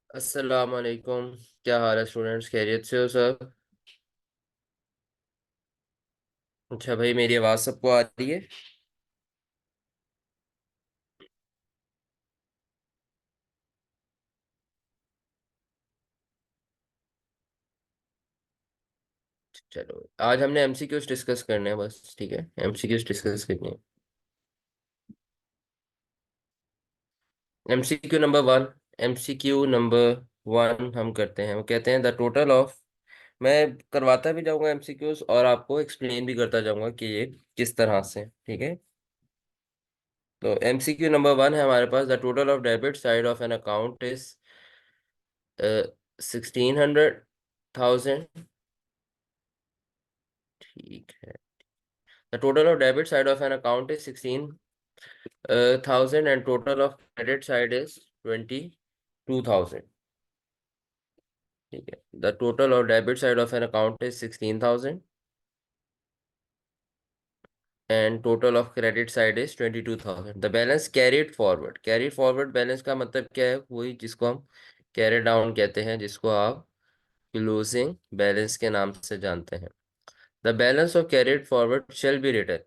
अस्सलाम वालेकुम। क्या हाल है स्टूडेंट्स, खैरियत से हो सब? अच्छा भाई, मेरी आवाज़ सबको आ रही है? चलो, आज हमने एमसीक्यूज डिस्कस करने हैं बस, ठीक है? एमसीक्यूज डिस्कस करने हैं। MCQ number one. MCQ number one हम करते हैं, वो कहते हैं द टोटल ऑफ। मैं करवाता भी जाऊंगा एमसीक्यूज और आपको एक्सप्लेन भी करता जाऊंगा कि ये किस तरह से, ठीक है? तो एमसीक्यू नंबर वन है हमारे पास, the total of debit side of an account is 1600,000। ठीक है। The total of debit side of an account is 16,000 and total of credit side is 22,000. ठीक है। The total of debit side of an account is 16,000 and total of credit side is 22,000. The balance carried forward. Carried forward balance का मतलब क्या है? वही जिसको हम carry down कहते हैं, जिसको आप क्लोजिंग बैलेंस के नाम से जानते हैं। The balance of carried forward shall be return.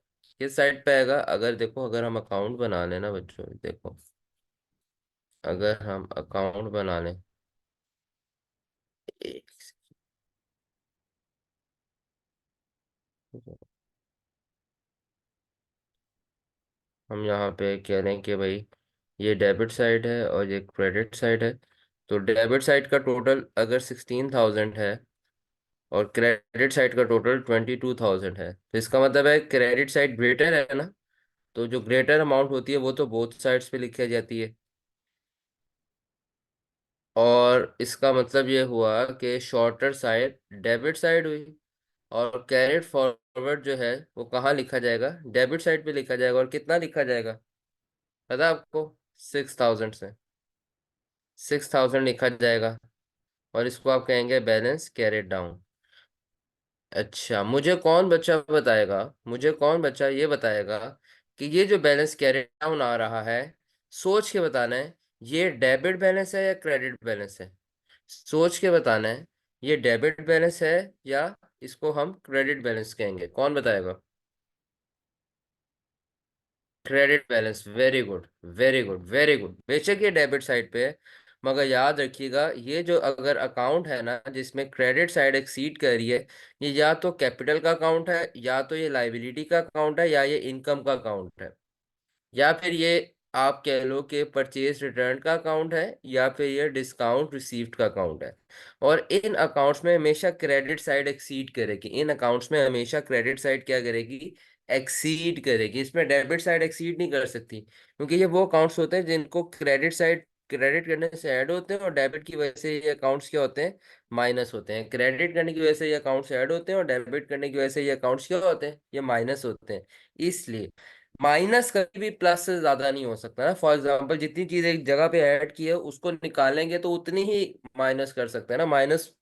किस साइड पे आएगा? अगर देखो, अगर हम अकाउंट बना लेना बच्चों, देखो, अगर हम अकाउंट बना लें, एक सेकंड, हम यहाँ पे कह रहे हैं कि भाई ये डेबिट साइड है और ये क्रेडिट साइड है। तो डेबिट साइड का टोटल अगर 16,000 है और क्रेडिट साइड का टोटल 22,000 है, तो इसका मतलब है क्रेडिट साइड ग्रेटर है ना। तो जो ग्रेटर अमाउंट होती है वो तो बोथ साइड्स पे लिखी जाती है। और इसका मतलब ये हुआ कि शॉर्टर साइड डेबिट साइड हुई, और कैरिड फॉरवर्ड जो है वो कहाँ लिखा जाएगा? डेबिट साइड पे लिखा जाएगा। और कितना लिखा जाएगा पता है आपको? 6,000 से 6,000 लिखा जाएगा। और इसको आप कहेंगे बैलेंस कैरिड डाउन। अच्छा, मुझे कौन बच्चा बताएगा, मुझे कौन बच्चा ये बताएगा कि ये जो बैलेंस कैरिड डाउन आ रहा है, सोच के बताना है, ये डेबिट बैलेंस है या क्रेडिट बैलेंस है? सोच के बताना है, ये डेबिट बैलेंस है या इसको हम क्रेडिट बैलेंस कहेंगे? कौन बताएगा? Credit balance. Very good, very good, very good. बेशक ये डेबिट साइड पे है, मगर याद रखिएगा, ये जो अगर अकाउंट है ना जिसमें क्रेडिट साइड एक्सीड कर रही है, ये या तो कैपिटल का अकाउंट है, या तो ये लाइबिलिटी का अकाउंट है, या ये इनकम का अकाउंट है, या फिर ये आप कह लो कि परचेज रिटर्न का अकाउंट है, या फिर ये डिस्काउंट रिसीव्ड का अकाउंट है। और इन अकाउंट्स में हमेशा क्रेडिट साइड एक्सीड करेगी, इन अकाउंट्स में हमेशा क्रेडिट साइड क्या करेगी? एक्सीड करेगी। इसमें डेबिट साइड एक्सीड नहीं कर सकती, क्योंकि ये वो अकाउंट्स होते हैं जिनको क्रेडिट साइड क्रेडिट करने से ऐड होते हैं, और डेबिट की वजह से ये अकाउंट्स क्या होते हैं? माइनस होते हैं। क्रेडिट करने की वजह से ये अकाउंट्स ऐड होते हैं, और डेबिट करने की वजह से ये अकाउंट्स क्या होते हैं? ये माइनस होते हैं। इसलिए माइनस कभी भी प्लस से ज्यादा नहीं हो सकता ना। फॉर एग्जांपल, जितनी चीज एक जगह पे ऐड की है उसको निकालेंगे तो उतनी ही माइनस कर सकते हैं ना। माइनस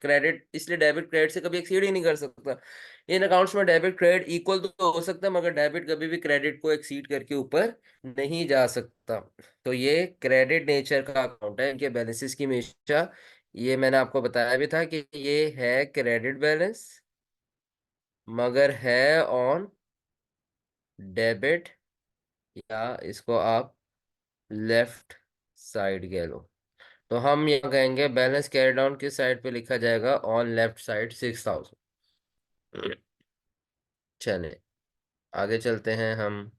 क्रेडिट, इसलिए डेबिट क्रेडिट से कभी एक्सीड ही नहीं कर सकता। इन अकाउंट्स में डेबिट क्रेडिट इक्वल तो हो सकता है, मगर डेबिट कभी भी क्रेडिट को एक्सीड करके ऊपर नहीं जा सकता। तो ये क्रेडिट नेचर का अकाउंट है, इनके बैलेंसेस की हमेशा, ये मैंने आपको बताया भी था कि ये है क्रेडिट बैलेंस, मगर है ऑन डेबिट, या इसको आप लेफ्ट साइड कह लो। तो हम यहाँ कहेंगे बैलेंस कैरी डाउन किस साइड पे लिखा जाएगा? On left side, 6,000। चले, आगे चलते हैं हम।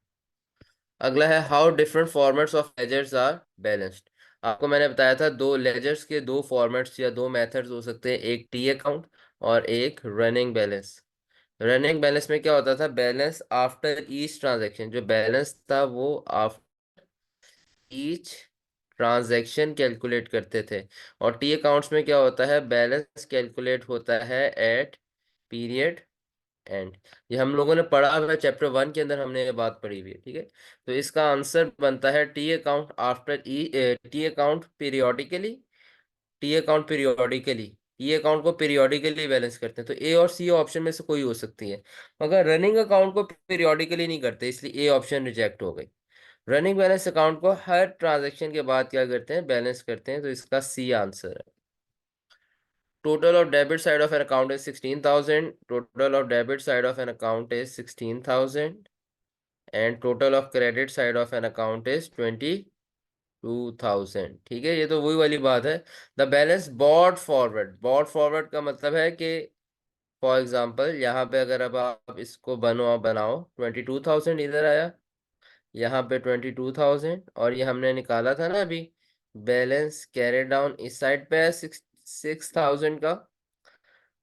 अगला है how different formats of ledgers are balanced. आपको मैंने बताया था दो लेजर्स के दो फॉर्मेट्स या दो मेथड्स हो सकते हैं, एक टी अकाउंट और एक रनिंग बैलेंस। रनिंग बैलेंस में क्या होता था? बैलेंस आफ्टर ईच ट्रांजैक्शन, जो बैलेंस था वो ईच ट्रांजैक्शन कैलकुलेट करते थे। और टी अकाउंट्स में क्या होता है? बैलेंस कैलकुलेट होता है एट पीरियड एंड। ये हम लोगों ने पढ़ा हुआ है, चैप्टर वन के अंदर हमने ये बात पढ़ी हुई है, ठीक है? तो इसका आंसर बनता है T account after E, T account periodically, T account periodically, T account को पीरियोडिकली बैलेंस करते हैं। तो ए और सी ऑप्शन में से कोई हो सकती है, मगर रनिंग अकाउंट को पीरियोडिकली नहीं करते, इसलिए ए ऑप्शन रिजेक्ट हो गई। रनिंग बैलेंस अकाउंट को हर ट्रांजैक्शन के बाद क्या करते हैं, बैलेंस करते हैं, तो इसका सी आंसर है। Total of debit side of an account is 16,000, total of debit side of an account is 16,000, and total of credit side of an account is 22,000। ठीक है, ये तो वही वाली बात है। The balance bought forward, bought forward का मतलब है कि फॉर एग्जाम्पल यहाँ पे अगर अब आप इसको बनाओ 22,000 इधर आया, यहाँ पे 22,000, और ये हमने निकाला था ना अभी, बैलेंस कैरी डाउन इस साइड पे है 6,000 का।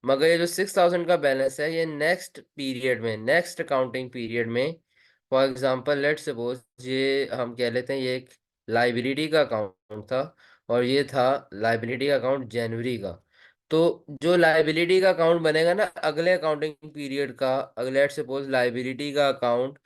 मगर ये जो 6,000 का बैलेंस है, ये नेक्स्ट पीरियड में, नेक्स्ट अकाउंटिंग पीरियड में, फॉर एग्जांपल लेट सपोज ये हम कह लेते हैं ये एक लाइबिलिटी का अकाउंट था, और ये था लाइबिलिटी का अकाउंट जनवरी का। तो जो लाइबिलिटी का अकाउंट बनेगा ना अगले अकाउंटिंग पीरियड का, अगले लेट सपोज लाइबिलिटी का अकाउंट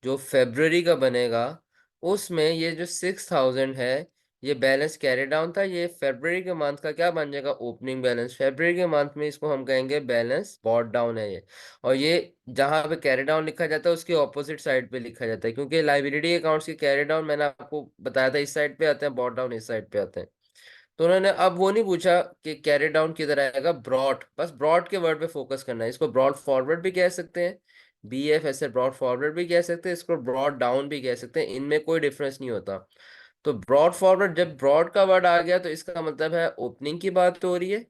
जो फेब्रुवरी का बनेगा, उसमें ये जो 6,000 है, ये बैलेंस कैरी डाउन था, ये फरवरी के मंथ का क्या बन जाएगा, ओपनिंग बैलेंस। फरवरी के मंथ में इसको हम कहेंगे बैलेंस बॉट डाउन है ये। और ये जहां पे कैरी डाउन लिखा जाता है उसके ऑपोजिट साइड पे लिखा जाता है, क्योंकि लाइबिलिटी अकाउंट्स के कैरी डाउन मैंने आपको बताया था इस साइड पे आते हैं, बॉट डाउन इस साइड पे आते हैं। तो उन्होंने अब वो नहीं पूछा कि कैरी डाउन किधर आएगा, ब्रॉड, बस ब्रॉड के वर्ड पे फोकस करना है। इसको ब्रॉड फॉरवर्ड भी कह सकते हैं, BF ऐसे ब्रॉड फॉरवर्ड भी कह सकते हैं, इसको ब्रॉड डाउन भी कह सकते हैं, इनमें कोई डिफरेंस नहीं होता। तो ब्रॉड फॉरवर्ड, जब ब्रॉड का वर्ड आ गया तो इसका मतलब है ओपनिंग की बात हो रही है।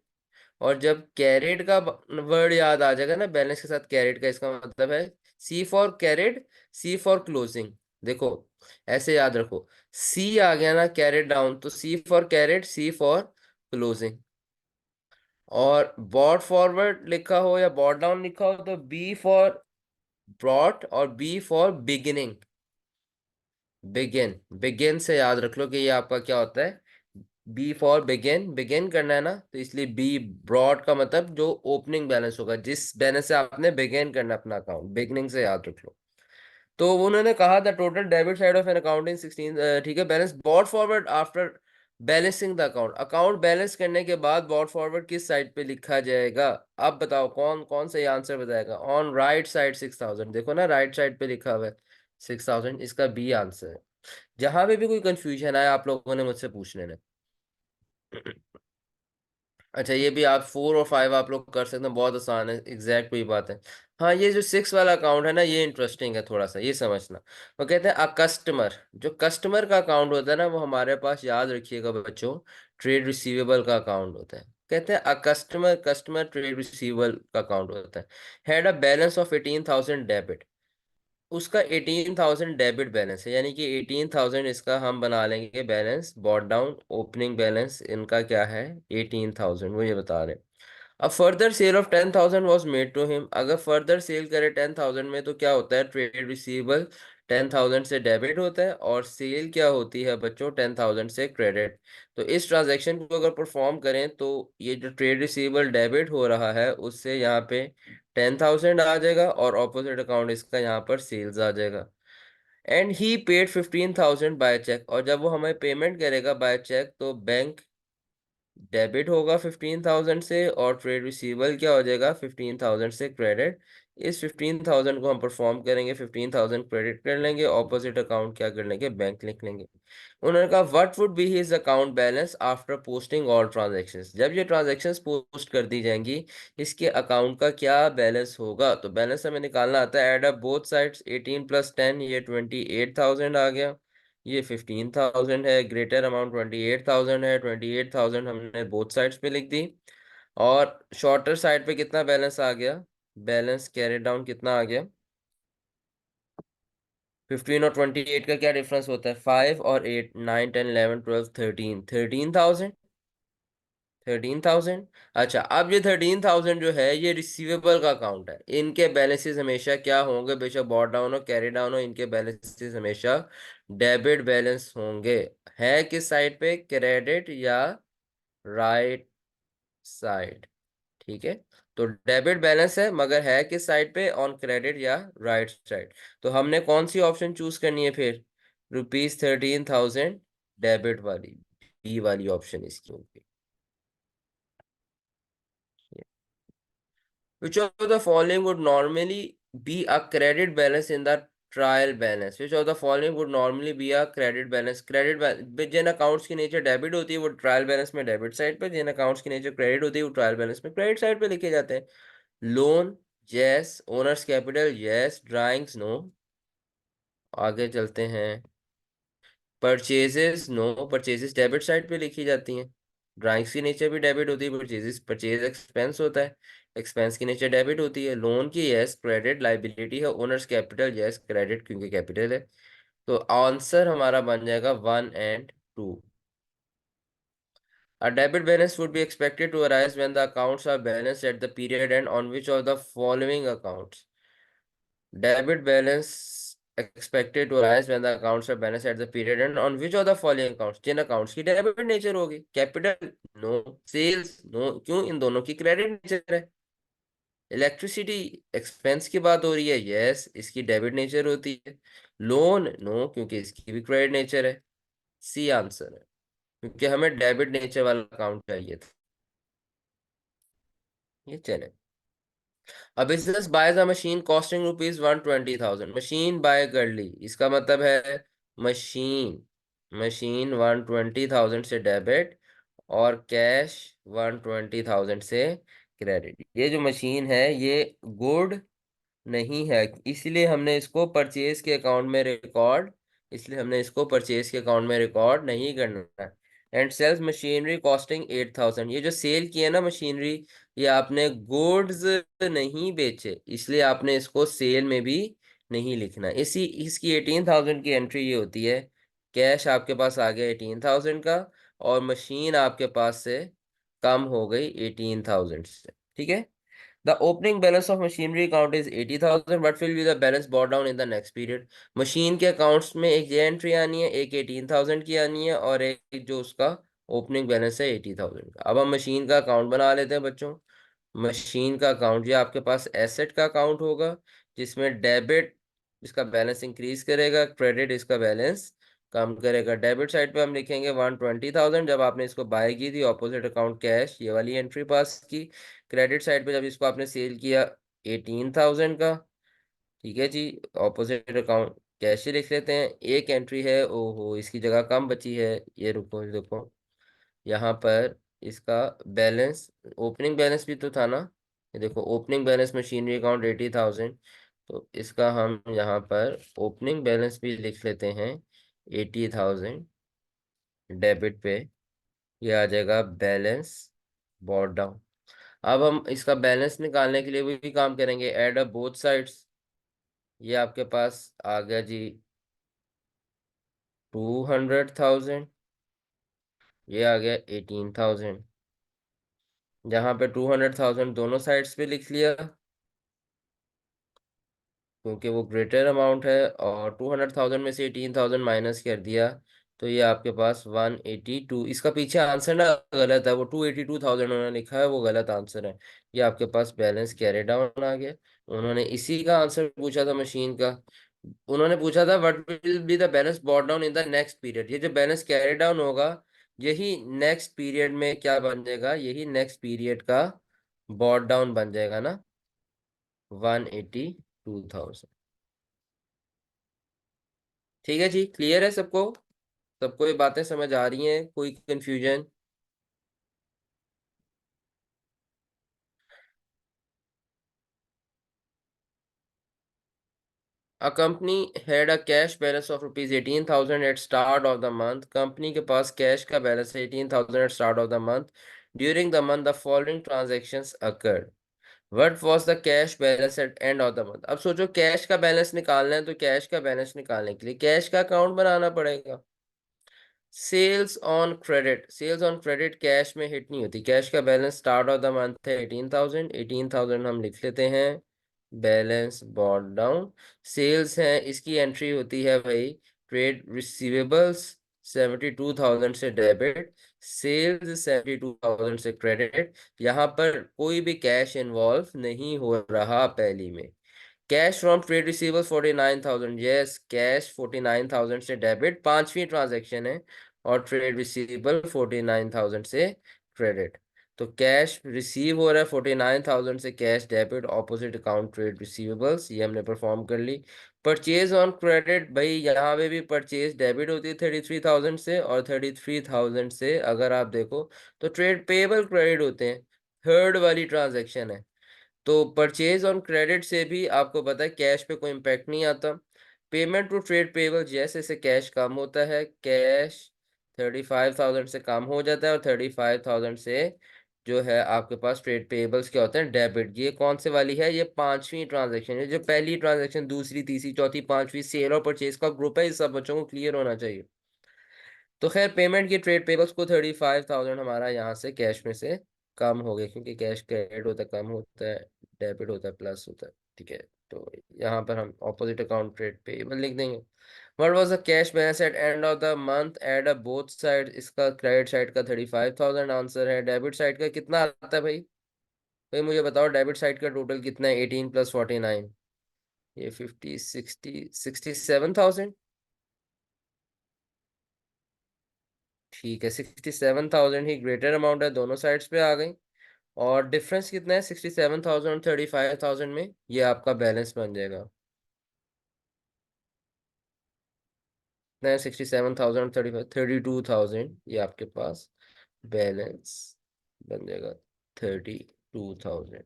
और जब कैरेट का वर्ड याद आ जाएगा ना बैलेंस के साथ कैरेट का, इसका मतलब है C for carried, C for closing. देखो ऐसे याद रखो, C आ गया ना कैरेट डाउन, तो C for carried, C for closing. और बॉट फॉरवर्ड लिखा हो या बॉट डाउन लिखा हो तो B फॉर ब्रॉट और B for beginning, begin, begin से याद रख लो कि ये आपका क्या होता है, बी फॉर बिगिन, बिगिन करना है ना, तो इसलिए बी ब्रॉड का मतलब जो ओपनिंग बैलेंस होगा, जिस बैलेंस से आपने बिगिन करना है अपना अकाउंट, बिगनिंग से याद रख लो। तो उन्होंने कहा था total debit side of an account in 16, ठीक है, balance bought forward after balancing the account, account balance करने के बाद बॉट फॉरवर्ड किस साइड पे लिखा जाएगा। अब बताओ कौन कौन सही आंसर बताएगा, ऑन राइट साइड 6,000, देखो ना राइट साइड पे लिखा हुआ है 6,000, इसका बी आंसर है। जहां पे भी कोई कंफ्यूजन आए आप लोगों ने मुझसे पूछ लेना। अच्छा ये भी आप 4 और 5 आप लोग कर सकते हैं, बहुत आसान है, एग्जैक्ट वही बात है। हाँ ये जो 6 वाला अकाउंट है ना, ये इंटरेस्टिंग है थोड़ा सा, ये समझना। वो कहते हैं अ कस्टमर, जो कस्टमर का अकाउंट होता है ना, वो हमारे पास याद रखिएगा बच्चों, ट्रेड रिसीवेबल का अकाउंट होता है। कहते हैं a customer, customer trade receivable का अकाउंट होता है, had a balance of 18,000 debit, उसका 18,000 डेबिट बैलेंस है, यानी कि 18,000 इसका हम बना लेंगे balance bought down, opening balance इनका क्या है 18,000, वो ये बता रहे हैं। अब further sale of 10,000 was made to him, अगर फर्दर सेल करे 10,000 में तो क्या होता है, ट्रेड रिसीवेबल 10,000 से डेबिट होता है, और सेल क्या होती है बच्चों 10,000 से क्रेडिट। तो इस ट्रांजैक्शन को अगर परफॉर्म करें तो ये जो ट्रेड रिसीवेबल डेबिट हो रहा है उससे यहाँ पे 10,000 आ जाएगा, और ऑपोजिट अकाउंट इसका यहाँ पर सेल्स आ जाएगा। And he paid 15,000 by cheque, और जब वो हमें पेमेंट करेगा बाय चेक तो बैंक डेबिट होगा 15,000 से, और ट्रेड रिसीवेबल क्या हो जाएगा 15,000 से क्रेडिट। इस 15,000 को हम परफॉर्म करेंगे, 15,000 क्रेडिट कर लेंगे, ऑपोजिट अकाउंट क्या कर लेंगे, बैंक लिख लेंगे। उन्होंने कहा what would be his account balance after posting all transactions, जब ये ट्रांजेक्शन्स पोस्ट कर दी जाएंगी इसके अकाउंट का क्या बैलेंस होगा। तो बैलेंस हमें निकालना आता है, एड अप बोथ साइड्स, 18 + 10 ये 28,000 आ गया, ये 15,000 है, ग्रेटर अमाउंट 28,000 है, 28,000 हमने बोथ साइड्स पे लिख दी। और शॉर्टर साइड पे कितना बैलेंस आ गया, बैलेंस कैरी डाउन कितना आ गया, 15 और 28 का क्या डिफरेंस होता है, 5 और 8, 9, 10, 11, 12, 13, 13,000, 13,000। अच्छा अब ये 13,000 जो है ये रिसीवेबल का अकाउंट है, इनके बैलेंसेस हमेशा क्या होंगे, बेशक बॉट डाउन हो कैरी डाउन हो, इनके बैलेंसेस हमेशा डेबिट बैलेंस होंगे। है किस साइड पे, क्रेडिट या राइट साइड। ठीक है, तो डेबिट बैलेंस है मगर है किस साइड पे, ऑन क्रेडिट या राइट साइड। तो हमने कौन सी ऑप्शन चूज करनी है फिर, ₹13,000 डेबिट वाली, बी वाली ऑप्शन इसकी होगी। Which of the following would normally be a credit balance in the trial balance, which of the following would normally be a credit balance. Credit जिन accounts की nature debit होती है वो trial balance में debit side पे, जिन accounts की nature credit होती है वो ट्रायल बैलेंस में क्रेडिट साइड पे लिखे जाते हैं। Loan yes, owners capital yes, drawings no. आगे चलते हैं। Purchases no, purchases debit side पे लिखी जाती हैं। ड्राइंग्स की नेचर भी डेबिट होती है, परचेजेस परचेज एक्सपेंस होता है, एक्सपेंस की नेचर डेबिट होती है। लोन की यस, क्रेडिट लाइबिलिटी है। ओनर्स कैपिटल यस, क्रेडिट क्योंकि कैपिटल है। तो आंसर हमारा बन जाएगा 1 and 2। A debit balance would be expected to arise when the accounts are balanced at the period end on which of the following accounts? Debit balance expected to arise when the accounts are balanced at the period end on which of the following accounts? जिन accounts की debit nature होगी। Capital no, sales no, क्यों? इन दोनों की credit nature है। Electricity expense की बात हो रही है, यस इसकी डेबिट नेचर होती है। लोन नो, क्योंकि इसकी भी क्रेडिट नेचर है। सी आंसर है, क्योंकि हमें डेबिट नेचर वाला अकाउंट चाहिए था। ये चले। A business buys a machine costing ₹120,000। Machine buy कर ली, इसका मतलब है मशीन मशीन 120,000 से डेबिट और कैश 120,000 से क्रेडिट। ये जो मशीन है ये गुड नहीं है, इसलिए हमने इसको परचेज के अकाउंट में रिकॉर्ड नहीं करना है। And sells machinery costing 8,000। ये जो सेल किया ना मशीनरी, ये आपने गुड्स नहीं बेचे, इसलिए आपने इसको सेल में भी नहीं लिखना। इसी इसकी 18,000 की एंट्री ये होती है। कैश आपके पास आ गया 18,000 का, और मशीन आपके पास से कम हो गई 18,000 से। ठीक है। The opening balance of machinery account is 80,000. What will be the balance brought down in the next period? Machine के अकाउंट्स में एक ये एंट्री आनी है, एक 18,000 की आनी है, और एक जो उसका ओपनिंग बैलेंस है 80,000 का। अब हम मशीन का अकाउंट बना लेते हैं बच्चों। मशीन का अकाउंट, ये आपके पास एसेट का अकाउंट होगा, जिसमें डेबिट इसका बैलेंस इंक्रीज करेगा, क्रेडिट इसका बैलेंस कम करेगा। डेबिट साइड पे हम लिखेंगे 120,000, जब आपने इसको बाय की थी, ऑपोजिट अकाउंट कैश, ये वाली एंट्री पास की। क्रेडिट साइड पे जब इसको आपने सेल किया 18,000 का। ठीक है जी, ऑपोजिट अकाउंट कैश ही लिख लेते हैं। एक एंट्री है, ओहो इसकी जगह कम बची है, ये रुको देखो यहाँ पर इसका बैलेंस, ओपनिंग बैलेंस भी तो था ना। ये देखो ओपनिंग बैलेंस मशीनरी अकाउंट 80,000, तो इसका हम यहाँ पर ओपनिंग बैलेंस भी लिख लेते हैं 80,000 डेबिट पे। ये आ जाएगा बैलेंस बॉट डाउन। अब हम इसका बैलेंस निकालने के लिए भी काम करेंगे, ऐड अप बोथ साइड्स। ये आपके पास आ गया जी 200,000, ये आ गया 18,000। जहाँ पे 200,000 दोनों साइड्स पे लिख लिया, क्योंकि वो ग्रेटर अमाउंट है, और 200,000 में से 18,000 माइनस कर दिया, तो ये आपके पास 182। इसका पीछे आंसर ना गलत है, वो 282,000 उन्होंने लिखा है, वो गलत आंसर है। ये आपके पास बैलेंस कैरी डाउन आ गया। उन्होंने इसी का आंसर पूछा था मशीन का। उन्होंने पूछा था what will be the balance bought down in the next period. ये जो बैलेंस कैरी डाउन होगा, यही नेक्स्ट पीरियड में क्या बन जाएगा, यही नेक्स्ट पीरियड का बॉट डाउन बन जाएगा ना, 182,000। ठीक है जी, क्लियर है सबको? सबको ये बातें समझ आ रही हैं? कोई confusion? A company had a cash balance of ₹18,000 at start of the month. Company के पास कैश का बैलेंस है 18,000 at start of the month. During the month, the following transactions occurred. What was the cash balance at end of the month? अब सोचो cash का balance निकालना है, तो cash का बैलेंस निकालने के लिए कैश का अकाउंट बनाना पड़ेगा। सेल्स ऑन क्रेडिट कैश में हिट नहीं होती। कैश का balance start of the month है 18,000, 18,000 हम लिख लेते हैं बैलेंस बॉट डाउन। सेल्स है, इसकी एंट्री होती है भाई ट्रेड रिसीवेबल्स 72,000 से डेबिट, सेल्स 72,000 से क्रेडिट। यहाँ पर कोई भी कैश इन्वॉल्व नहीं हो रहा पहली में। Cash from trade receivers 49,000, yes cash 49,000 से डेबिट, पांचवी ट्रांजैक्शन है, और ट्रेड रिसीवेबल 49,000 से क्रेडिट। तो कैश रिसीव हो रहा है 49,000 से, cash debit opposite account trade receivables, ये हमने परफॉर्म कर ली। परचेज ऑन क्रेडिट, भाई यहाँ पे भी परचेज डेबिट होती है 33,000 से, और 33,000 से अगर आप देखो तो ट्रेड पेबल क्रेडिट होते हैं, थर्ड वाली ट्रांजेक्शन है। तो परचेज ऑन क्रेडिट से भी आपको पता है कैश पे कोई इम्पैक्ट नहीं आता। पेमेंट टू ट्रेड पेबल, जैसे जैसे कैश कम होता है, कैश 35,000 से कम हो जाता है, और 35,000 से जो है आपके पास ट्रेड पेबल्स क्या होते हैं, डेबिट। ये कौन से वाली है, ये पांचवी ट्रांजेक्शन है। जो पहली ट्रांजेक्शन, दूसरी, तीसरी, चौथी, पांचवी सेल और परचेज का ग्रुप है, इस सब बच्चों को क्लियर होना चाहिए। तो खैर पेमेंट की ट्रेड पेबल्स को 35,000 हमारा यहाँ से कैश में से कम हो गया, क्योंकि कैश क्रेडिट होता है कम होता है, डेबिट होता है प्लस होता है। ठीक है, तो यहाँ पर हम ऑपोजिट अकाउंट ट्रेड पेबल लिख देंगे। What was the cash balance at end of the month, add up both side. इसका क्रेडिट साइड का 35,000 आंसर है। डेबिट साइड का कितना आता है भाई? भाई मुझे बताओ डेबिट साइड का टोटल कितना है, 18 प्लस 49, ये 50, 60, 67,000। ठीक है, 67,000 ही ग्रेटर अमाउंट है, दोनों साइड्स पे आ गई। और डिफरेंस कितना है 67,000 और 35,000 में, ये आपका बैलेंस बन जाएगा। कितना है 67,000 35, 32,000, ये आपके पास बैलेंस बन जाएगा 32,000।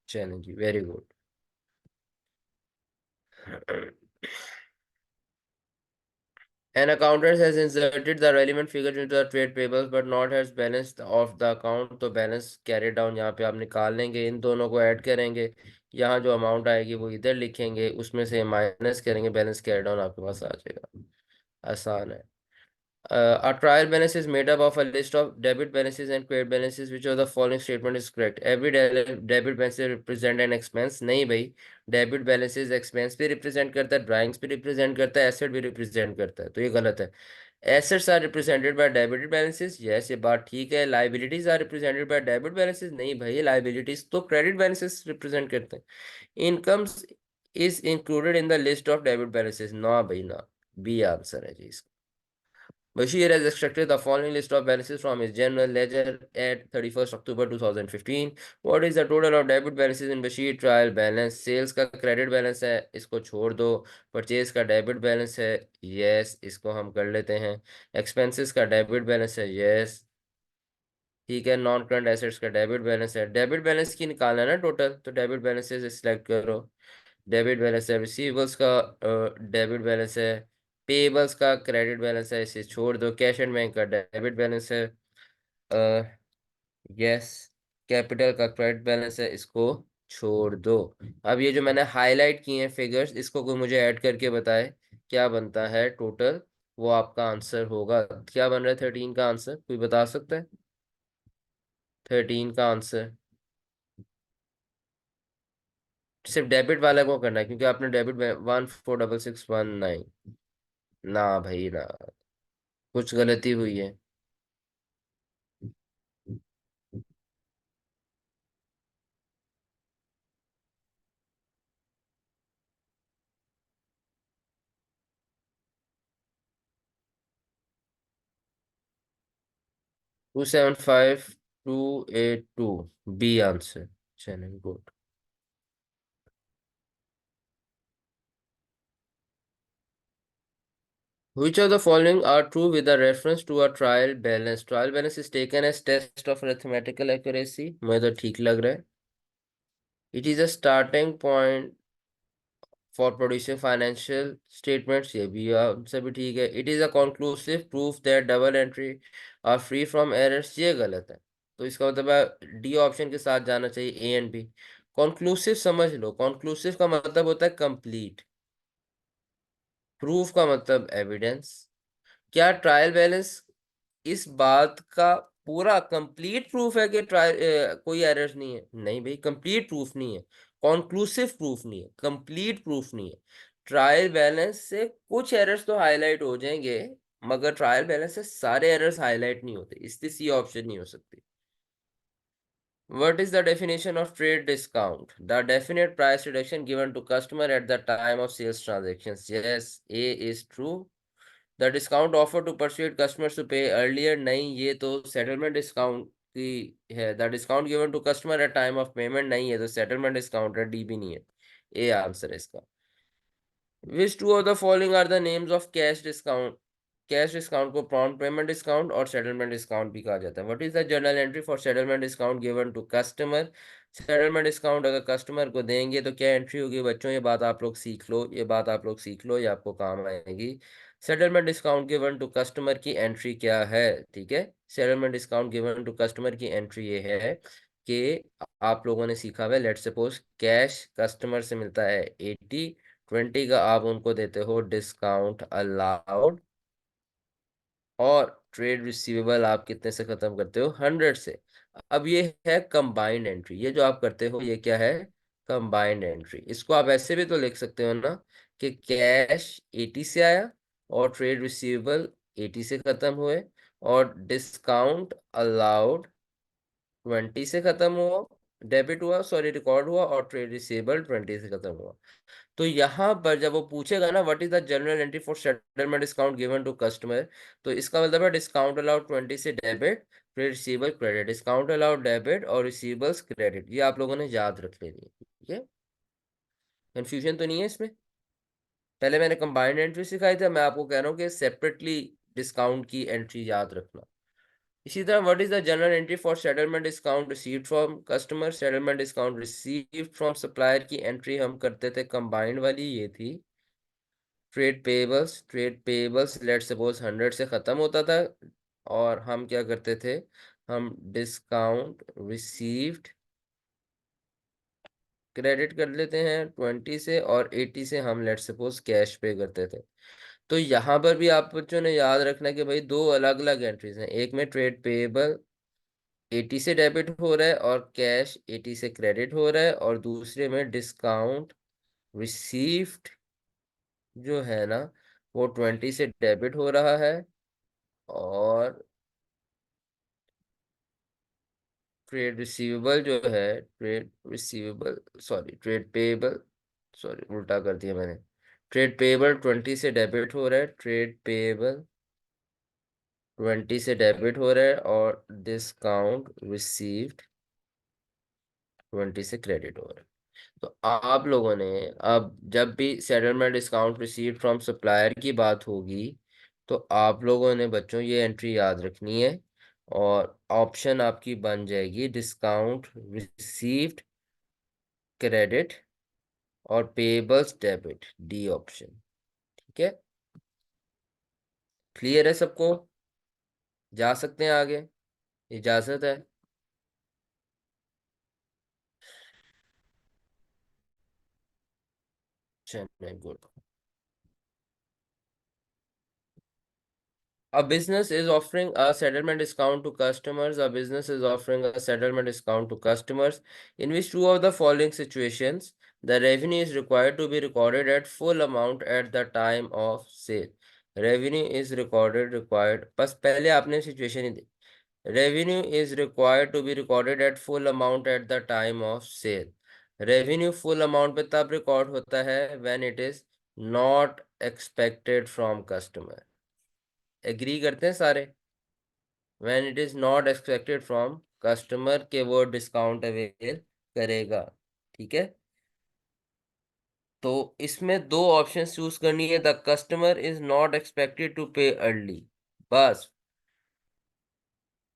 चलें जी, very good. An accountant has inserted the relevant figure into the trade payables but not has balance of the account, तो बैलेंस कैरी डाउन यहाँ पे आप निकाल लेंगे, इन दोनों को ऐड करेंगे, यहाँ जो अमाउंट आएगी वो इधर लिखेंगे, उसमें से माइनस करेंगे, बैलेंस कैरी डाउन आपके पास आ जाएगा। आसान है। A trial balance is made up of a list of debit balances and credit balances. Which of the following statement is correct? Every debit balance represent an expense. नहीं भाई, debit balances expense भी represent करता है, drawings भी represent करता है, asset भी represent करता है, तो ये गलत है। Assets are represented by debit balances, yes ये बात ठीक है। Liabilities are represented by debit balances, नहीं भाई, लाइबिलिटीज तो क्रेडिट बैलेंसेस रिप्रेजेंट करते हैं। Incomes is included in the list of debit balances, ना भाई ना, बी आंसर है जी इसका। Bashir has extracted the following list of balances from his general ledger at 31st October 2015. What is the total of debit balances in Bashir trial balance? Sales का credit balance है, इसको छोड़ दो। Purchase का debit balance है, yes, इसको हम कर लेते हैं। Expenses का debit balance है, yes, ठीक है। नॉन करंट एसेट्स का डेबिट बैलेंस है, डेबिट बैलेंस की निकालना है ना टोटल, तो डेबिट बैलेंस से सिलेक्ट करो। डेबिट बैलेंस है, रिसीवेबल्स का डेबिट बैलेंस है, पेबल्स का क्रेडिट बैलेंस है, इसे छोड़ दो। कैश एंड बैंक का डेबिट बैलेंस है, यस। कैपिटल का क्रेडिट बैलेंस है, इसको छोड़ दो। अब ये जो मैंने हाईलाइट किए हैं फिगर्स, इसको कोई मुझे ऐड करके बताए क्या बनता है टोटल, वो आपका आंसर होगा। क्या बन रहा है 13 का आंसर, कोई बता सकता है? 13 का आंसर सिर्फ डेबिट वाले को करना है, क्योंकि आपने डेबिट में 146619, ना भाई ना, कुछ गलती हुई है। 275282, बी आंसर। चलिए good. Which of the following are true with a reference to a trial balance? Trial balance is taken as test of arithmetical accuracy, मुझे तो ठीक लग रहा है। It is a starting point for producing financial statements, ये भी आपसे भी ठीक है। It is a conclusive proof that double entry are free from errors, ये गलत है। तो इसका मतलब है डी ऑप्शन के साथ जाना चाहिए, ए एंड बी। कंक्लूसिव समझ लो, कंक्लूसिव का मतलब होता है कंप्लीट, प्रूफ का मतलब एविडेंस। क्या ट्रायल बैलेंस इस बात का पूरा कंप्लीट प्रूफ है कि ट्रायल कोई एरर्स नहीं है? नहीं भाई, कंप्लीट प्रूफ नहीं है, कॉन्क्लूसिव प्रूफ नहीं है, कंप्लीट प्रूफ नहीं है। ट्रायल बैलेंस से कुछ एरर्स तो हाईलाइट हो जाएंगे, मगर ट्रायल बैलेंस से सारे एरर्स हाईलाइट नहीं होते, इसलिए सी ऑप्शन नहीं हो सकती। What is the definition of trade discount? The definite price reduction given to customer at the time of sales transactions. Yes, A is true. The discount offered to persuade customers to pay earlier, नहीं, ये तो settlement discount की है, the discount given to customer at time of payment नहीं है, तो settlement discount है, D भी नहीं है। ए आंसर है इसका। Which two of the following are the names of cash discount? Cash discount को प्रॉम्प्ट पेमेंट डिस्काउंट और सेटलमेंट डिस्काउंट भी कहा जाता है। What is the journal entry for settlement discount given to customer? Settlement discount अगर customer को देंगे तो क्या एंट्री होगी बच्चों? ये बात आप लोग सीख लो, ये बात आप लोग सीख लो, ये आपको काम आएगी। Settlement discount given to customer की एंट्री क्या है? ठीक है, settlement discount given to customer की एंट्री ये है कि आप लोगों ने सीखा हुआ है, लेट सपोज कैश कस्टमर से मिलता है 80, 20 का आप उनको देते हो डिस्काउंट अलाउड, और ट्रेड रिसीवेबल आप कितने से खत्म करते हो? 100 से। अब ये है कंबाइंड एंट्री, ये जो आप करते हो ये क्या है? Combined entry. इसको आप ऐसे भी तो लिख सकते हो ना कि कैश 80 से आया और ट्रेड रिसीवेबल 80 से खत्म हुए, और डिस्काउंट अलाउड 20 से खत्म हुआ, डेबिट हुआ, सॉरी रिकॉर्ड हुआ, और ट्रेड रिसीवेबल 20 से खत्म हुआ। तो यहाँ पर जब वो पूछेगा ना what is the general entry for settlement discount given to customer, तो इसका मतलब है डिस्काउंट अलाउड 20 से डेबिट, फिर receivable credit, discount allowed debit और रिसीवेबल्स क्रेडिट, ये आप लोगों ने याद रख लेनी है। ठीक है, कंफ्यूजन तो नहीं है इसमें? पहले मैंने कंबाइंड एंट्री सिखाई था, मैं आपको कह रहा हूँ कि सेपरेटली डिस्काउंट की एंट्री याद रखना। इसी तरह what is the general entry for settlement discount received from customer? Settlement discount received from supplier की एंट्री हम करते थे कंबाइंड वाली, ये थी trade payables. Trade payables let suppose 100 से ख़त्म होता था, और हम क्या करते थे? हम डिस्काउंट रिसीव्ड क्रेडिट कर लेते हैं 20 से, और 80 से हम लेट सपोज कैश पे करते थे। तो यहाँ पर भी आप बच्चों ने याद रखना कि भाई दो अलग अलग एंट्रीज हैं, एक में ट्रेड पेबल 80 से डेबिट हो रहा है और कैश 80 से क्रेडिट हो रहा है, और दूसरे में डिस्काउंट रिसीव्ड जो है ना वो 20 से डेबिट हो रहा है, और ट्रेड रिसीवेबल जो है, trade receivable sorry trade payable, sorry उल्टा कर दिया मैंने, ट्रेड पेएबल 20 से डेबिट हो रहा है, ट्रेड पेएबल 20 से डेबिट हो रहा है, और डिस्काउंट रिसीव्ड 20 से क्रेडिट हो रहा है। तो आप लोगों ने अब जब भी settlement discount received from supplier की बात होगी, तो आप लोगों ने बच्चों ये एंट्री याद रखनी है, और ऑप्शन आपकी बन जाएगी डिस्काउंट रिसीव्ड क्रेडिट और पेबल्स डेबिट, डी ऑप्शन। ठीक है, क्लियर है सबको? जा सकते हैं आगे, इजाजत है? चलिए good. A business is offering a settlement discount to customers. A business is offering a settlement discount to customers in which two of the following situations the revenue is required to be recorded at full amount at the time of sale. Revenue is recorded required, बस पहले आपने situation he the. Revenue is required to be recorded at full amount at the time of sale. Revenue full amount पे तब record होता है when it is not expected from customer. Agree करते हैं सारे? When it is not expected from customer के वो discount avail करेगा। ठीक है, तो इसमें दो ऑप्शन चूज करनी है, the customer is not expected to pay early, बस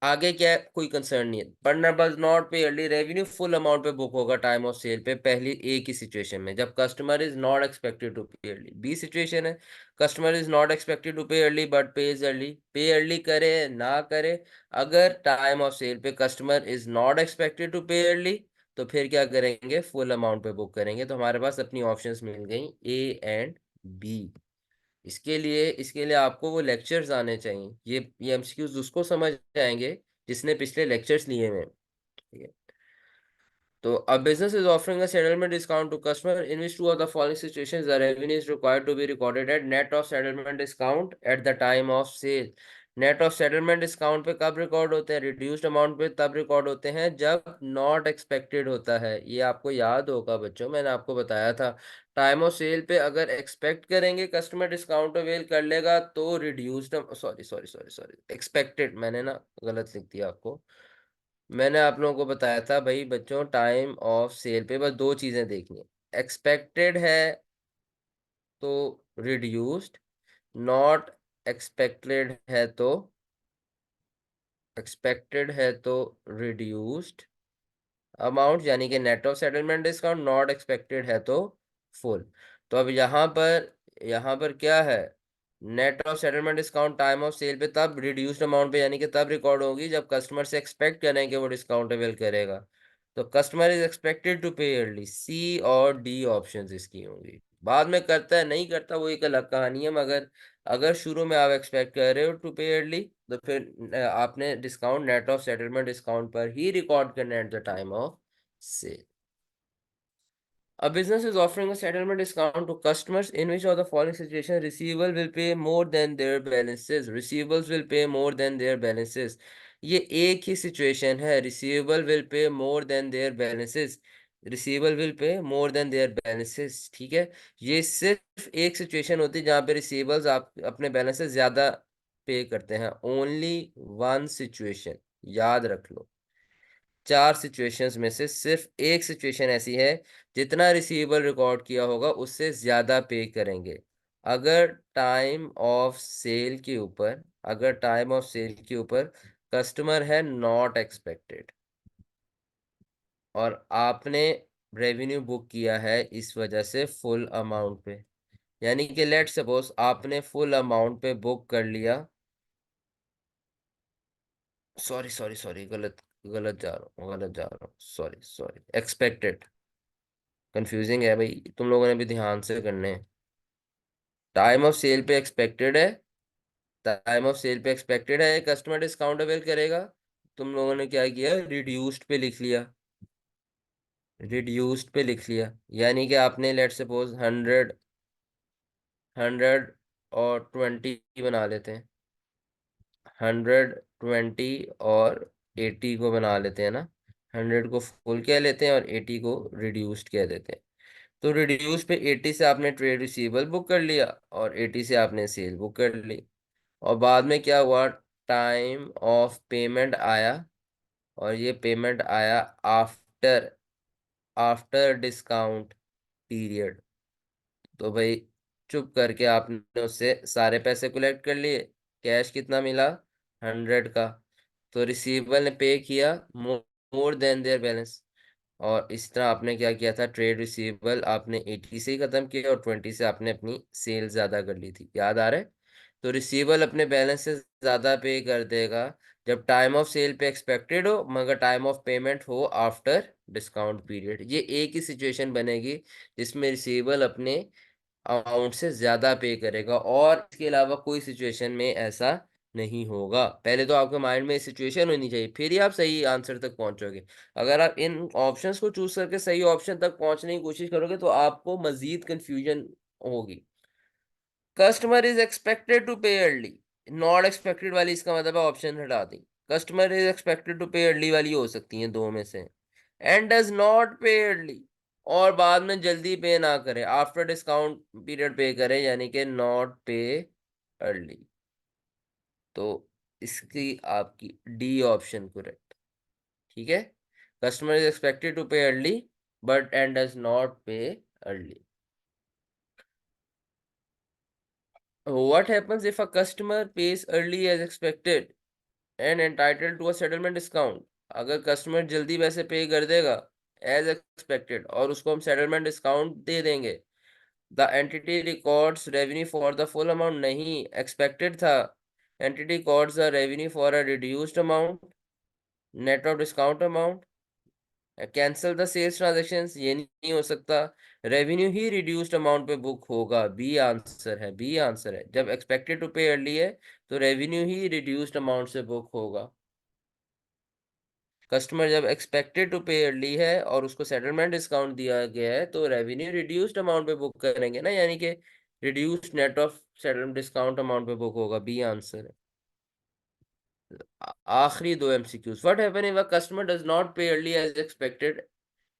आगे क्या है कोई कंसर्न नहीं है, पढ़ना बस। Not pay early, revenue full amount पे बुक होगा टाइम ऑफ सेल पे, पहली एक ही सिचुएशन में जब customer is not expected to pay early. B situation है customer is not expected to pay early but pays early, pay early करे ना करे, अगर टाइम ऑफ सेल पे customer is not expected to pay early तो फिर क्या करेंगे? फुल अमाउंट पे बुक करेंगे। तो हमारे पास अपनी ऑप्शंस मिल गई ए एंड बी। इसके लिए आपको वो लेक्चर्स आने चाहिए, ये एमसीक्यूज उसको समझ आएंगे जिसने पिछले लेक्चर्स लिए हुए हैं। ठीक है, तो a business is offering a settlement discount to customer in which two of the following situations the revenue is required to be recorded at net of settlement discount at the time of sale. Net of settlement discount पे कब record होते हैं? Reduced amount पे तब record होते हैं जब not expected होता है। ये आपको याद होगा बच्चों, मैंने आपको बताया था टाइम ऑफ सेल पे अगर एक्सपेक्ट करेंगे कस्टमर डिस्काउंट अवेल कर लेगा तो reduced, sorry sorry sorry sorry expected, मैंने ना गलत लिख दिया आपको, मैंने आप लोगों को बताया था भाई बच्चों, टाइम ऑफ सेल पे बस दो चीजें देखनी है। एक्सपेक्टेड है तो रिड्यूस्ड, नॉट एक्सपेक्टेड है तो रिड्यूस्ड अमाउंट, यानी कि net of settlement discount. Not expected है तो फुल। तो अब यहाँ पर क्या है, net of settlement discount time of sale पे तब रिड्यूस्ड अमाउंट पे, यानी कि तब रिकॉर्ड होगी जब कस्टमर से एक्सपेक्ट करें कि वो डिस्काउंट अवेल करेगा। तो customer is expected to pay early, सी और डी ऑप्शंस इसकी होंगी। बाद में करता है नहीं करता वो एक अलग कहानी है, मगर अगर शुरू में आप एक्सपेक्ट कर रहे हो टू पे अर्ली, तो फिर आपने discount net of settlement discount पर ही रिकॉर्ड करना है at the time of sale. A business is offering a settlement discount to customers in which of the following situation receivable will pay more than their balances. Receivables will pay more than their balances. ये एक ही situation है, receivable will pay more than their balances. receivable will pay more than their balances, ठीक है। ये सिर्फ एक situation होती है जहाँ पे receivables आप अपने बैलेंस से ज्यादा पे करते हैं। ओनली वन सिचुएशन, याद रख लो। चार सिचुएशंस में से सिर्फ एक सिचुएशन ऐसी है जितना रिसीवेबल रिकॉर्ड किया होगा उससे ज्यादा पे करेंगे। अगर टाइम ऑफ सेल के ऊपर कस्टमर है नॉट एक्सपेक्टेड, और आपने रेवेन्यू बुक किया है इस वजह से फुल अमाउंट पे, यानी कि लेट सपोज आपने फुल अमाउंट पे बुक कर लिया। सॉरी सॉरी सॉरी, गलत गलत जा रहा हूँ, सॉरी सॉरी, एक्सपेक्टेड। कंफ्यूजिंग है भाई, तुम लोगों ने भी ध्यान से करने हैं। टाइम ऑफ सेल पे एक्सपेक्टेड है, कस्टमर डिस्काउंट अवेल करेगा। तुम लोगों ने क्या किया, रिड्यूस्ड पे लिख लिया, यानी कि आपने लेट सपोज 100 और 20 बना लेते हैं, 120 और 80 को बना लेते हैं ना। 100 को फुल कह लेते हैं और 80 को रिड्यूस्ड कह देते हैं। तो रिड्यूस पे 80 से आपने ट्रेड रिसीवेबल बुक कर लिया और 80 से आपने सेल बुक कर ली। और बाद में क्या हुआ, टाइम ऑफ पेमेंट आया, और ये पेमेंट आया आफ्टर आफ्टर डिस्काउंट पीरियड। तो भाई चुप करके आपने उससे सारे पैसे कलेक्ट कर लिए। कैश कितना मिला, 100 का। तो रिसीवेबल ने पे किया मोर देन देयर बैलेंस, और इस तरह आपने क्या किया था, ट्रेड रिसीवेबल आपने 80 से ही खत्म किया और 20 से आपने अपनी सेल ज्यादा कर ली थी, याद आ रहा है। तो रिसीवेबल अपने बैलेंस से ज्यादा पे कर देगा जब टाइम ऑफ सेल पे एक्सपेक्टेड हो मगर टाइम ऑफ पेमेंट हो आफ्टर डिस्काउंट पीरियड। ये एक ही सिचुएशन बनेगी जिसमें रिसीवेबल अपने अमाउंट से ज्यादा पे करेगा, और इसके अलावा कोई सिचुएशन में ऐसा नहीं होगा। पहले तो आपके माइंड में सिचुएशन होनी चाहिए, फिर ही आप सही आंसर तक पहुंचोगे। अगर आप इन ऑप्शंस को चूज करके सही ऑप्शन तक पहुंचने की कोशिश करोगे तो आपको मजीद कंफ्यूजन होगी। Customer is expected to pay early, not expected वाली इसका मतलब है ऑप्शन हटा दी। Customer is expected to pay early वाली हो सकती है दो में से। And does not pay early, और बाद में जल्दी पे ना करे, आफ्टर डिस्काउंट पीरियड पे करे, यानी कि नॉट पे अर्ली। तो इसकी आपकी डी ऑप्शन करेक्ट, ठीक है। Customer is expected to pay early but and does not pay early. What happens if a customer pays early as expected and entitled to a settlement discount? अगर customer जल्दी पैसे पे कर देगा as expected और उसको हम सेटलमेंट डिस्काउंट दे देंगे, the entity records revenue for the full amount, नहीं एक्सपेक्टेड था, entity records the revenue for a reduced amount, net of discount amount, cancel the sales transactions, ये नहीं हो सकता। रेवेन्यू ही रिड्यूस्ड अमाउंट पे बुक होगा, बी आंसर है। जब एक्सपेक्टेड टू पे अर्ली है तो रेवेन्यू ही रिड्यूस्ड अमाउंट से बुक होगा। कस्टमर जब एक्सपेक्टेड टू पे अर्ली है और उसको सेटलमेंट डिस्काउंट दिया गया है तो रेवेन्यू रिड्यूस्ड अमाउंट पे बुक करेंगे ना, यानी कि reduced net of settlement discount amount पे बुक होगा, बी आंसर है। आखिरी दो MCQs, what happen if a customer does not pay early as expected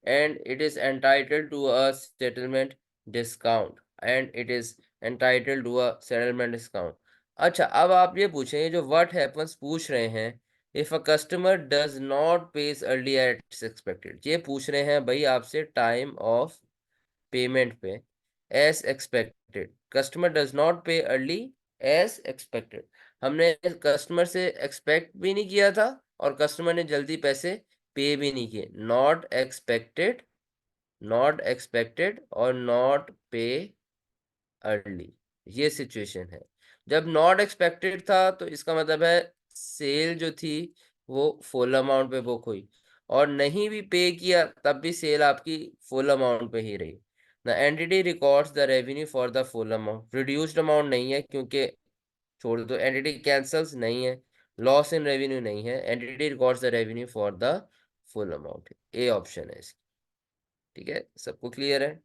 and it is entitled to a settlement discount and it is entitled to a settlement discount। अच्छा, अब आप ये पूछेंगे जो व्हाट हैपन्स पूछ रहे हैं if a customer does not pays early at expected, ये पूछ रहे हैं भाई आपसे टाइम ऑफ पेमेंट पे, as expected, customer does not pay early as expected. हमने कस्टमर से एक्सपेक्ट भी नहीं किया था और कस्टमर ने जल्दी पैसे पे भी नहीं किए। नॉट एक्सपेक्टेड, नॉट एक्सपेक्टेड और नॉट पे अर्ली, ये सिचुएशन है। जब नॉट एक्सपेक्टेड था तो इसका मतलब है सेल जो थी वो फुल अमाउंट पे बुक हुई, और नहीं भी पे किया तब भी सेल आपकी फुल अमाउंट पे ही रही। The entity records the revenue for the full amount, reduced amount नहीं है क्योंकि छोड़ दो, एंटिटी कैंसल्स नहीं है, लॉस इन रेवेन्यू नहीं है, entity records the revenue for the full amount, A option है इसकी। ठीक है, सबको क्लियर है?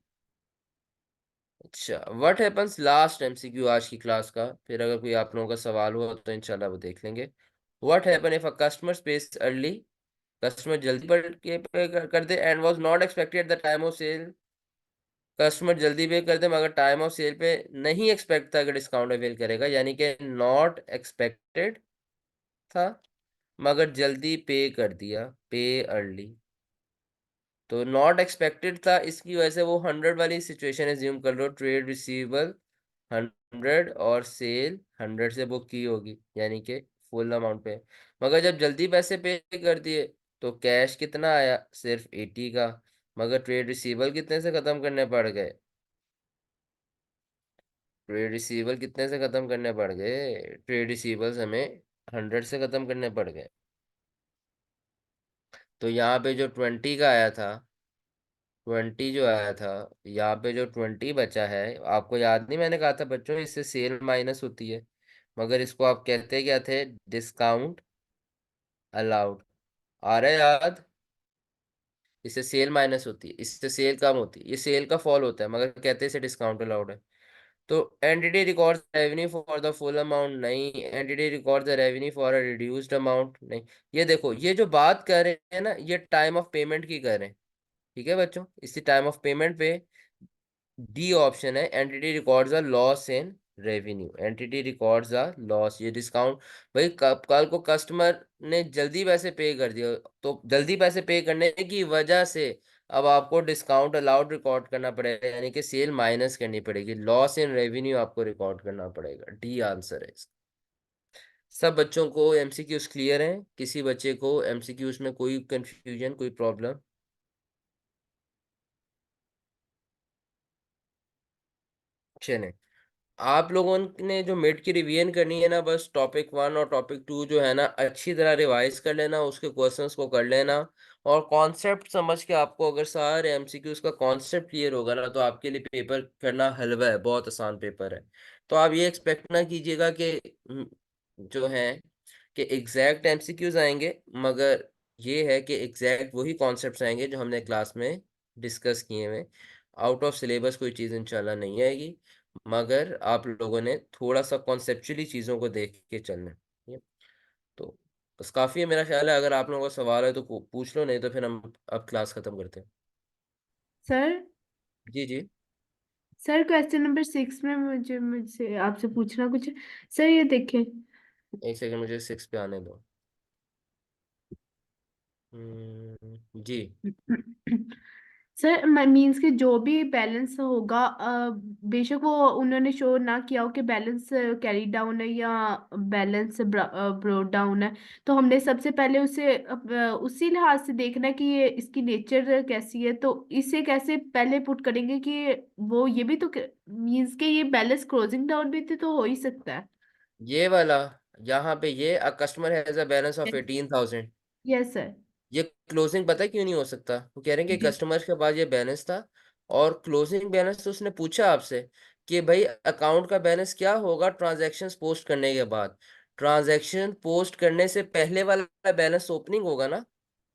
अच्छा, व्हाट हैपन्स लास्ट एमसीक्यू आज की क्लास का, फिर अगर कोई आप लोगों का सवाल हुआ तो इंशाल्लाह वो देख लेंगे। What happen if a customer pays early, customer जल्दी पे कर दे and was not expected the time of sale, customer जल्दी पे कर दे मगर टाइम ऑफ सेल पे नहीं एक्सपेक्ट था कि डिस्काउंट अवेल करेगा, यानी कि नॉट एक्सपेक्टेड था मगर जल्दी पे कर दिया, पे अर्ली। तो नॉट एक्सपेक्टेड था, इसकी वजह से वो 100 वाली सिचुएशन एज्यूम कर लो, ट्रेड रिसीवेबल 100 और सेल 100 से बुक की होगी, यानी कि फुल अमाउंट पे। मगर जब जल्दी पैसे पे कर दिए तो कैश कितना आया, सिर्फ 80 का, मगर ट्रेड रिसीवेबल कितने से ख़त्म करने पड़ गए, ट्रेड रिसीवेबल कितने से ख़त्म करने पड़ गए, ट्रेड रिसीवेबल्स हमें 100 से ख़त्म करने पड़ गए। तो यहाँ पे जो 20 का आया था, 20 जो आया था, यहाँ पे जो 20 बचा है, आपको याद नहीं मैंने कहा था बच्चों इससे सेल माइनस होती है, मगर इसको आप कहते क्या थे, डिस्काउंट अलाउड, आ रहा है याद? इससे सेल माइनस होती है, इससे सेल कम होती है, ये सेल का फॉल होता है मगर कहते हैं इसे डिस्काउंट अलाउड है। तो entity records revenue for the full amount नहीं, entity records the revenue for a reduced amount नहीं। ये देखो, ये जो बात कर रहे हैं ना, ये टाइम ऑफ पेमेंट की कर रहे हैं। ठीक है बच्चों, इसी टाइम ऑफ पेमेंट पे डी ऑप्शन है, entity records a loss in revenue, entity records a loss, ये डिस्काउंट भाई कल को कस्टमर ने जल्दी पैसे पे कर दिया तो जल्दी पैसे पे करने की वजह से अब आपको डिस्काउंट अलाउड रिकॉर्ड करना पड़ेगा, यानी कि सेल माइनस करनी पड़ेगी, लॉस इन रेवेन्यू आपको रिकॉर्ड करना पड़ेगा, डी आंसर है इसका। सब बच्चों को एमसीक्यूज क्लियर हैं? किसी बच्चे को एमसीक्यूज में कोई कंफ्यूजन, कोई प्रॉब्लम? चलें, आप लोगों ने जो मिड की रिवीजन करनी है ना, बस टॉपिक 1 और टॉपिक 2 जो है ना अच्छी तरह रिवाइज कर लेना, उसके क्वेश्चंस को कर लेना, और कॉन्सेप्ट समझ के आपको अगर सारे एमसीक्यूज का कॉन्सेप्ट क्लियर होगा ना तो आपके लिए पेपर करना हलवा है, बहुत आसान पेपर है। तो आप ये एक्सपेक्ट ना कीजिएगा कि जो है कि एग्जैक्ट एमसीक्यूज आएंगे, मगर ये है कि एग्जैक्ट वही कॉन्सेप्ट्स आएंगे जो हमने क्लास में डिस्कस किए हुए। आउट ऑफ सिलेबस कोई चीज़ इंशाल्लाह नहीं आएगी, मगर आप लोगों ने थोड़ा सा कॉन्सेप्चुअली चीज़ों को देख के चलना है। ठीक है? तो बस काफ़ी है मेरा ख्याल है, अगर आप लोगों का सवाल है तो पूछ लो, नहीं तो फिर हम अब क्लास ख़त्म करते हैं। सर जी जी, सर क्वेश्चन नंबर 6 में मुझे मुझसे आपसे पूछना कुछ है। सर ये देखें। एक सेकंड मुझे 6 पे आने दो। जी। सर मीन्स के जो भी बैलेंस होगा, बेशक वो उन्होंने शो ना किया हो कि बैलेंस कैरी डाउन है या बैलेंस ब्रोड डाउन है, तो हमने सबसे पहले उसे उसी लिहाज से देखना है कि ये इसकी नेचर कैसी है, तो इसे कैसे पहले पुट करेंगे कि वो ये भी तो मीन्स के ये बैलेंस क्लोजिंग डाउन भी तो हो ही सकता है। ये वाला, यहाँ पे ये a customer has a balance of 18,000, yes sir. ये क्लोजिंग पता है क्यों नहीं हो सकता? वो कह रहे हैं कि जी। कस्टमर के पास ये बैलेंस था और क्लोजिंग बैलेंस तो उसने पूछा आपसे कि भाई अकाउंट का बैलेंस क्या होगा ट्रांजैक्शंस पोस्ट करने के बाद। ट्रांजैक्शन पोस्ट करने से पहले वाला बैलेंस ओपनिंग होगा ना,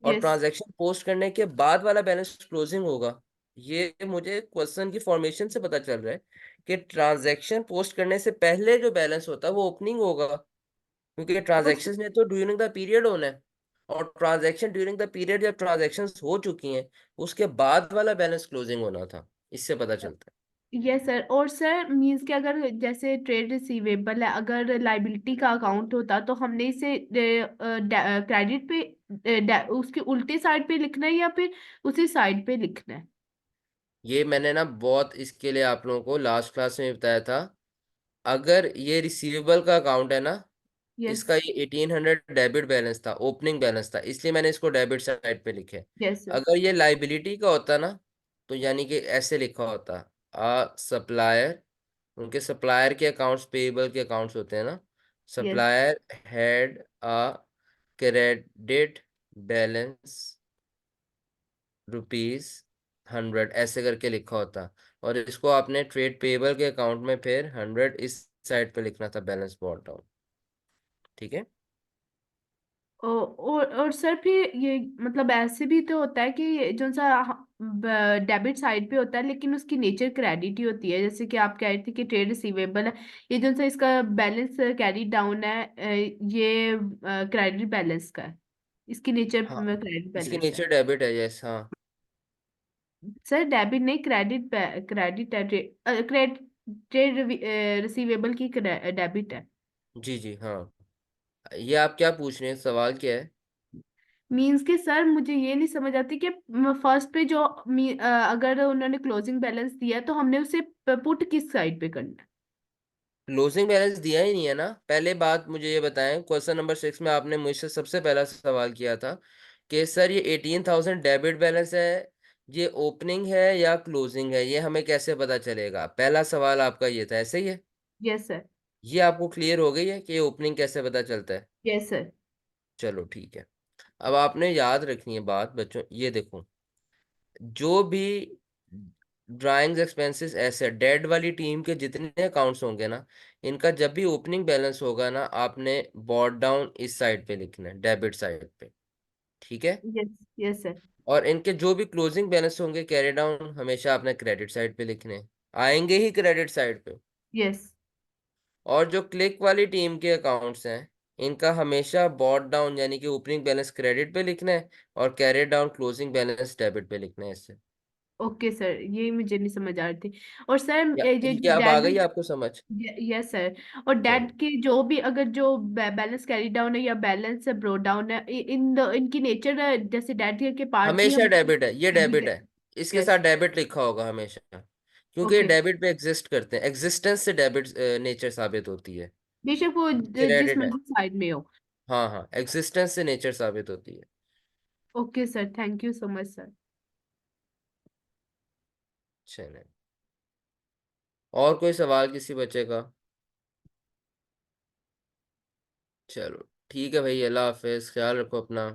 और यस। ट्रांजैक्शन पोस्ट करने के बाद वाला बैलेंस क्लोजिंग होगा। ये मुझे क्वेश्चन की फॉर्मेशन से पता चल रहा है कि ट्रांजैक्शन पोस्ट करने से पहले जो बैलेंस होता है वो ओपनिंग होगा, क्योंकि ट्रांजैक्शंस ने तो ड्यूरिंग द पीरियड होना है, और ट्रांजैक्शन ड्यूरिंग द पीरियड जब ट्रांजैक्शंस हो चुकी हैं उसके बाद वाला बैलेंस क्लोजिंग होना था, इससे पता चलता है। Yes sir. और सर मीन्स कि अगर जैसे ट्रेड रिसीवेबल है, अगर लाइबिलिटी का अकाउंट होता तो हमने इसे क्रेडिट पे उसके उल्टे साइड पे लिखना है या फिर उसी साइड पे लिखना है? ये मैंने ना बहुत इसके लिए आप लोगों को लास्ट क्लास में बताया था। अगर ये रिसीवेबल का अकाउंट है ना, यस। इसका ये 1800 डेबिट बैलेंस था, ओपनिंग बैलेंस था, इसलिए मैंने इसको डेबिट साइड पे लिखे। Yes sir. अगर ये लाइबिलिटी का होता ना, तो यानी कि ऐसे लिखा होता, आ सप्लायर, उनके सप्लायर के अकाउंट्स, पेएबल के अकाउंट्स होते हैं ना, yes. Supplier had a credit balance ₹100, ऐसे करके लिखा होता। और इसको आपने ट्रेड पेएबल के अकाउंट में फिर 100 इस साइड पे लिखना था, बैलेंस बॉट डाउन। ठीक है। और सर फिर ये मतलब ऐसे भी तो होता है कि जो सा डेबिट साइड पे होता है लेकिन उसकी नेचर क्रेडिट ही होती है, जैसे कि आप कह रहे थे कि ट्रेड रिसीवेबल है, ये जो सा इसका बैलेंस कैरी डाउन है, ये क्रेडिट बैलेंस का है, इसकी नेचर हाँ, क्रेडिट इसकी बैलेंस है। नेचर डेबिट है, यस हाँ। सर डेबिट नहीं, क्रेडिट क्रेडिट है, क्रेडिट ट्रेड रिसीवेबल की डेबिट है। जी जी हाँ। ये आप क्या पूछ रहे हैं, सवाल क्या है? मीन्स के सर मुझे ये नहीं समझ आती कि फर्स्ट पे जो अगर उन्होंने क्लोजिंग बैलेंस दिया तो हमने उसे पुट किस साइड पे करना है? क्लोजिंग बैलेंस दिया ही नहीं है ना। पहले बात मुझे ये बताएं, क्वेश्चन नंबर 6 में आपने मुझसे सबसे पहला सवाल किया था कि सर ये 18,000 डेबिट बैलेंस है, ये ओपनिंग है या क्लोजिंग है, ये हमें कैसे पता चलेगा? पहला सवाल आपका ये था, ऐसे ही है? Yes sir. ये आपको क्लियर हो गई है कि ये ओपनिंग कैसे पता चलता है? Yes sir. चलो ठीक है। अब आपने याद रखनी है बात बच्चों, ये देखो, जो भी ड्राइंग्स एक्सपेंसेस ऐसे डेड वाली टीम के जितने अकाउंट्स होंगे ना, इनका जब भी ओपनिंग बैलेंस होगा ना, आपने बॉट डाउन इस साइड पे लिखना है, डेबिट साइड पे। ठीक है। यस। Yes sir. और इनके जो भी क्लोजिंग बैलेंस होंगे कैरी डाउन, हमेशा आपने क्रेडिट साइड पे लिखने हैं, आएंगे ही क्रेडिट साइड पे। यस। और जो क्लिक वाली टीम के अकाउंट्स हैं, इनका हमेशा बॉट डाउन यानी कि ओपनिंग बैलेंस क्रेडिट पे लिखना है, और carry down closing balance debit पे लिखना है इससे। ओके सर, ये मुझे नहीं समझ आ रही थी। और सर या ये ये जो अब आ डेड, गई आपको समझ? Yes sir. और डेड चलो, के जो भी अगर जो बैलेंस कैरी डाउन है या बैलेंस ब्रो डाउन है, इनकी नेचर जैसे डेड के पार्ट भी हमेशा हम डेबिट है, ये डेबिट डेबिट है। है, इसके साथ यस। डेबिट लिखा होगा हमेशा, क्योंकि ये ओके। डेबिट पे एग्जिस्ट करते हैं, एग्जिस्टेंस से डेबिट नेचर साबित होती है। बेशक वो जिस क्रेडिट है। मर्जी साइड में हो। हाँ हाँ, एग्जिस्टेंस से नेचर साबित होती है। Okay sir, thank you so much sir. चलिए, और कोई सवाल किसी बच्चे का? चलो ठीक है भाई, अल्लाह हाफिज, ख्याल रखो अपना।